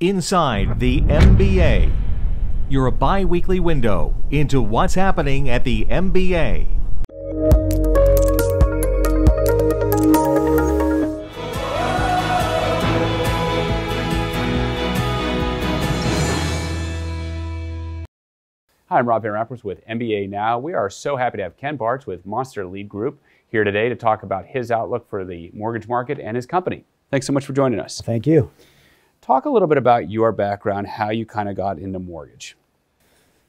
Inside the MBA, your bi-weekly window into what's happening at the MBA. Hi, I'm Rob Van Rappers with MBANow. We are so happy to have Ken Bartz with Monster Lead Group here today to talk about his outlook for the mortgage market and his company. Thanks so much for joining us. Thank you. Talk a little bit about your background, how you kind of got into mortgage.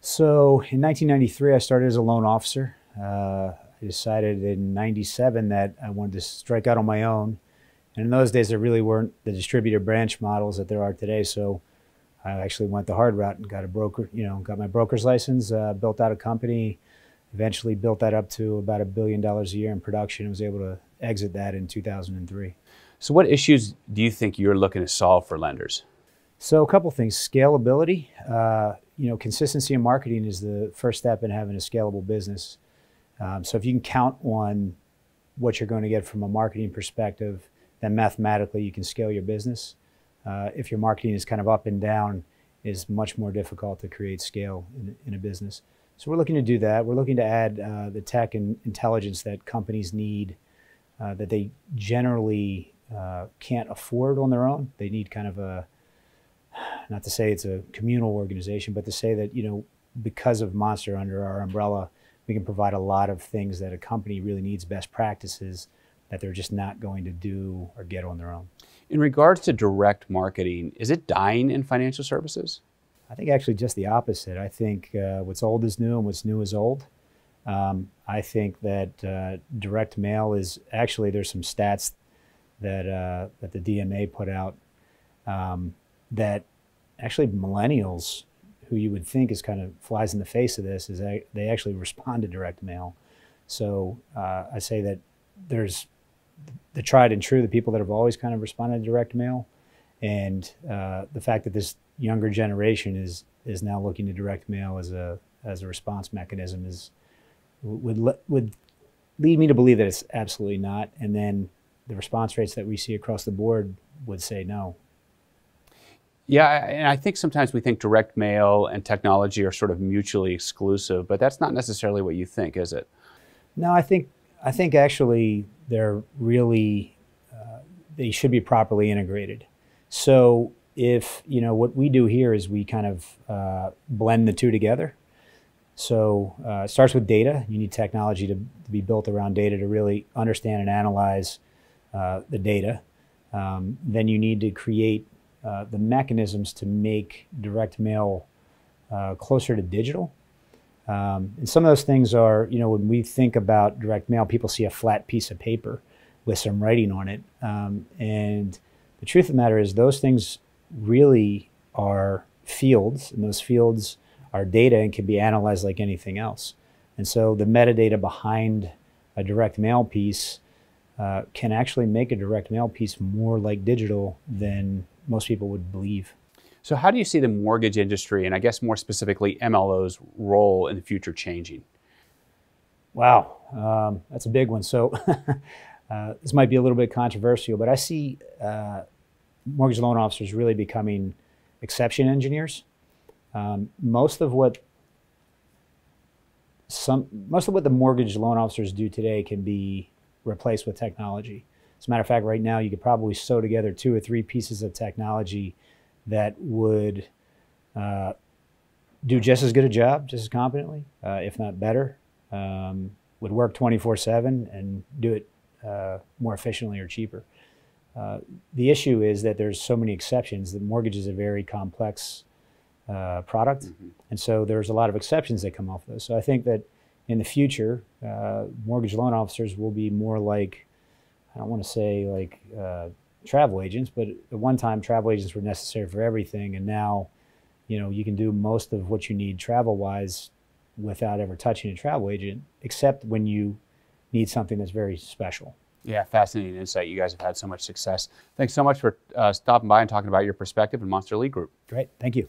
So in 1993, I started as a loan officer. I decided in 97 that I wanted to strike out on my own. And in those days, there really weren't the distributor branch models that there are today. So I actually went the hard route and got a broker, got my broker's license, built out a company, eventually built that up to about $1 billion a year in production, and was able to exit that in 2003. So what issues do you think you're looking to solve for lenders? So a couple things. Scalability. Consistency in marketing is the first step in having a scalable business. So if you can count on what you're going to get from a marketing perspective, then mathematically you can scale your business. If your marketing is kind of up and down, it's much more difficult to create scale in a business. So we're looking to do that. We're looking to add the tech and intelligence that companies need that they generally can't afford on their own. They need kind of a, not to say it's a communal organization, but to say that, because of Monster under our umbrella, we can provide a lot of things that a company really needs, best practices that they're just not going to do or get on their own. In regards to direct marketing, is it dying in financial services? I think actually just the opposite. I think what's old is new and what's new is old. I think that direct mail is actually, there's some stats that the DMA put out that actually millennials, who you would think is kind of flies in the face of this, is they actually respond to direct mail. So I say that there's the tried and true, the people that have always kind of responded to direct mail, and the fact that this younger generation is now looking to direct mail as a response mechanism would lead me to believe that it's absolutely not. And then the response rates that we see across the board would say no. Yeah, and I think sometimes we think direct mail and technology are sort of mutually exclusive, but that's not necessarily what you think, is it? No, I think actually they're really, they should be properly integrated. So if, what we do here is we kind of blend the two together. So it starts with data. You need technology to be built around data to really understand and analyze the data. Then you need to create the mechanisms to make direct mail closer to digital. And some of those things are, when we think about direct mail, people see a flat piece of paper with some writing on it. And the truth of the matter is those things really are fields, and those fields are data and can be analyzed like anything else. And so the metadata behind a direct mail piece can actually make a direct mail piece more like digital than most people would believe. So how do you see the mortgage industry, and I guess more specifically MLO's role in the future changing? Wow, that's a big one. So this might be a little bit controversial, but I see mortgage loan officers really becoming exception engineers. Most of what the mortgage loan officers do today can be replaced with technology. As a matter of fact, right now you could probably sew together 2 or 3 pieces of technology that would do just as good a job, just as competently, if not better, would work 24/7 and do it more efficiently or cheaper. The issue is that there's so many exceptions. The mortgage is a very complex product, and so there's a lot of exceptions that come off those. So I think that in the future, mortgage loan officers will be more like, I don't want to say like travel agents, but at one time travel agents were necessary for everything, and now you can do most of what you need travel-wise without ever touching a travel agent, except when you need something that's very special. Yeah, fascinating insight. You guys have had so much success. Thanks so much for stopping by and talking about your perspective in Monster Lead Group. Great, thank you.